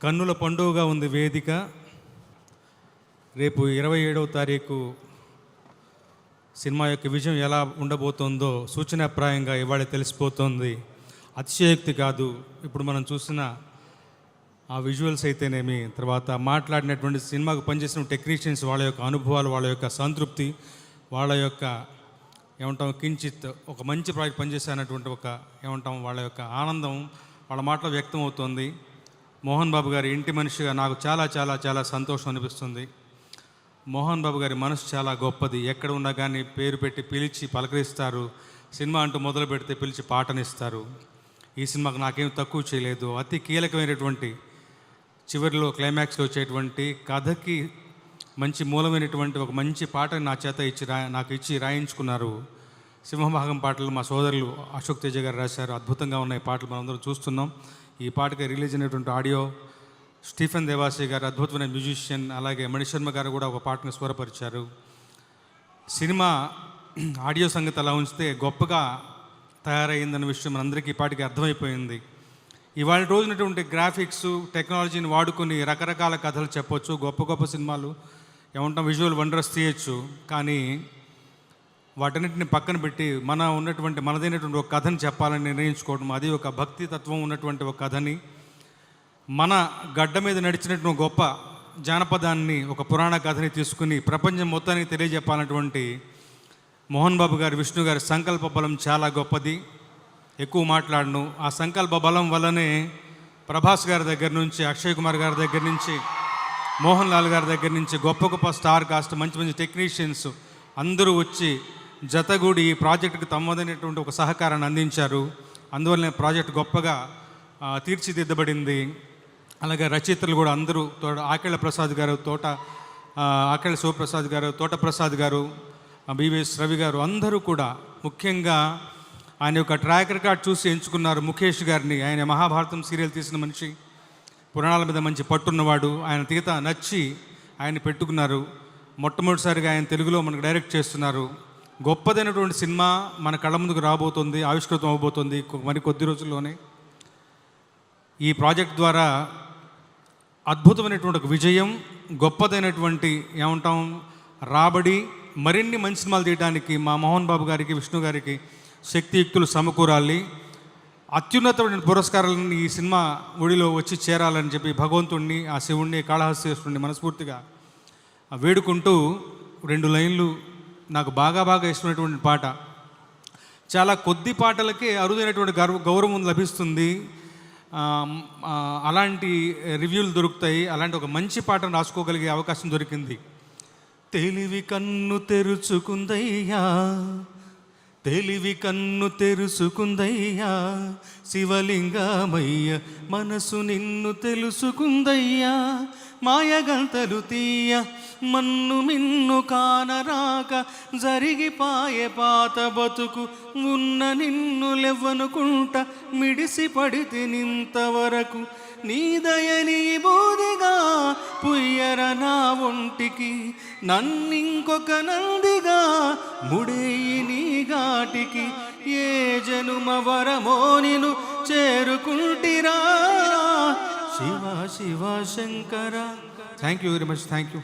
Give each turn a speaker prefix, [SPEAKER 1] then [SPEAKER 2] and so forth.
[SPEAKER 1] కన్నుల పండుగగా ఉంది వేదిక. రేపు 27వ తారీఖు సినిమా యొక్క విజయం ఎలా ఉండబోతుందో సూచనాప్రాయంగా ఇవాళ తెలిసిపోతుంది. అతిశయోక్తి కాదు. ఇప్పుడు మనం చూసిన ఆ విజువల్స్ అయితేనేమి, తర్వాత మాట్లాడినటువంటి సినిమాకు పనిచేసిన టెక్నీషియన్స్, వాళ్ళ యొక్క అనుభవాలు, వాళ్ళ యొక్క సంతృప్తి, వాళ్ళ యొక్క ఏమంటాం కించిత్ ఒక మంచి ప్రాజెక్ట్ పనిచేసేటువంటి ఒక ఏమంటాం వాళ్ళ యొక్క ఆనందం వాళ్ళ మాటలో వ్యక్తం అవుతుంది. మోహన్ బాబు గారి ఇంటి మనిషిగా నాకు చాలా చాలా చాలా సంతోషం అనిపిస్తుంది. మోహన్ బాబు గారి మనసు చాలా గొప్పది. ఎక్కడ ఉన్నా కానీ పేరు పెట్టి పిలిచి పలకరిస్తారు. సినిమా అంటూ మొదలు పెడితే పిలిచి పాటనిస్తారు. ఈ సినిమాకు నాకేం తక్కువ చేయలేదు. అతి కీలకమైనటువంటి చివరిలో క్లైమాక్స్లో వచ్చేటువంటి కథకి మంచి మూలమైనటువంటి ఒక మంచి పాటని నా చేత నాకు ఇచ్చి రాయించుకున్నారు. సింహభాగం పాటలు మా సోదరులు అశోక్ తేజ గారు రాశారు. అద్భుతంగా ఉన్నాయి పాటలు, మనందరం చూస్తున్నాం. ఈ పాటకి రిలీజ్ అయినటువంటి ఆడియో స్టీఫెన్ దేవాసి గారు అద్భుతమైన మ్యూజిషియన్, అలాగే మణిశర్మ గారు కూడా ఒక పాటను స్వరపరిచారు. సినిమా ఆడియో సంగతి అలా ఉంచితే గొప్పగా తయారైందన్న విషయం మనందరికీ ఈ పాటికి అర్థమైపోయింది. ఇవాళ రోజునటువంటి గ్రాఫిక్స్ టెక్నాలజీని వాడుకొని రకరకాల కథలు చెప్పొచ్చు, గొప్ప గొప్ప సినిమాలు ఏమంటాం విజువల్ వండర్స్ తీయచ్చు. కానీ వాటన్నిటిని పక్కన పెట్టి మనదైనటువంటి ఒక కథని చెప్పాలని నిర్ణయించుకోవడం, అది ఒక భక్తి తత్వం ఉన్నటువంటి ఒక కథని, మన గడ్డ మీద నడిచినటువంటి గొప్ప జానపదాన్ని, ఒక పురాణ కథని తీసుకుని ప్రపంచం మొత్తానికి తెలియజెప్పాలన్నటువంటి మోహన్ బాబు గారు, విష్ణు గారి సంకల్ప బలం చాలా గొప్పది. ఎక్కువ మాట్లాడను. ఆ సంకల్ప బలం వల్లనే ప్రభాస్ గారి దగ్గర నుంచి, అక్షయ్ కుమార్ గారి దగ్గర నుంచి, మోహన్ లాల్ గారి దగ్గర నుంచి గొప్ప గొప్ప స్టార్ కాస్ట్, మంచి మంచి టెక్నీషియన్స్ అందరూ వచ్చి జతగూడి ఈ ప్రాజెక్టుకు తమదైనటువంటి ఒక సహకారాన్ని అందించారు. అందువల్లనే ప్రాజెక్ట్ గొప్పగా తీర్చిదిద్దబడింది. అలాగే రచయితలు కూడా అందరూ, ఆకేళ్ల ప్రసాద్ గారు, ఆకేళ్ల శివప్రసాద్ గారు, తోట ప్రసాద్ గారు, బివిఎస్ రవి గారు, అందరూ కూడా ముఖ్యంగా ఆయన యొక్క ట్రాక్ రికార్డ్ చూసి ఎంచుకున్నారు ముఖేష్ గారిని. ఆయన మహాభారతం సీరియల్ తీసిన మనిషి, పురాణాల మీద మంచి పట్టున్నవాడు. ఆయన తీత నచ్చి ఆయన పెట్టుకున్నారు. మొట్టమొదటిసారిగా ఆయన తెలుగులో మనకు డైరెక్ట్ చేస్తున్నారు. గొప్పదైనటువంటి సినిమా మన కళ్ళ ముందుకు రాబోతుంది, ఆవిష్కృతం అవబోతుంది మరి కొద్ది రోజుల్లోనే. ఈ ప్రాజెక్ట్ ద్వారా అద్భుతమైనటువంటి ఒక విజయం, గొప్పదైనటువంటి ఏమంటాం రాబడి, మరిన్ని మంచి సినిమాలు తీయడానికి మా మోహన్ బాబు గారికి, విష్ణు గారికి శక్తియుక్తులు సమకూరాలి. అత్యున్నతమైన పురస్కారాలను ఈ సినిమా ఒడిలో వచ్చి చేరాలని చెప్పి భగవంతుణ్ణి, ఆ శివుణ్ణి, కాళహస్తీశ్వరుణ్ణి మనస్ఫూర్తిగా వేడుకుంటూ 2 లైన్లు నాకు బాగా ఇష్టమైనటువంటి పాట. చాలా కొద్ది పాటలకే అరుదైనటువంటి గౌరవం లభిస్తుంది. అలాంటి రివ్యూలు దొరుకుతాయి. అలాంటి ఒక మంచి పాటను రాసుకోగలిగే అవకాశం దొరికింది. తెలివి కన్ను తెరుచుకుందయ్యా, తెలివి కన్ను తెరుచుకుందయ్యా, శివలింగమయ్య మనసు నిన్ను తెలుసుకుందయ్యా, మాయగంతలు తీయ మన్ను మిన్ను కానరాక, జరిగిపాయే పాత బతుకు ఉన్న నిన్ను లెవ్వనుకుంట, మిడిసి పడితే నింతవరకు నీ దయని బోధిగా పుయ్యర నా ఒంటికి, నన్నింకొక నందిగా ముడేయి నీ ఘాటికి, ఏ జనుమ వరమో నిను చేరుకుంటిరా Shiva Shiva Shankara. Thank you very much. Thank you.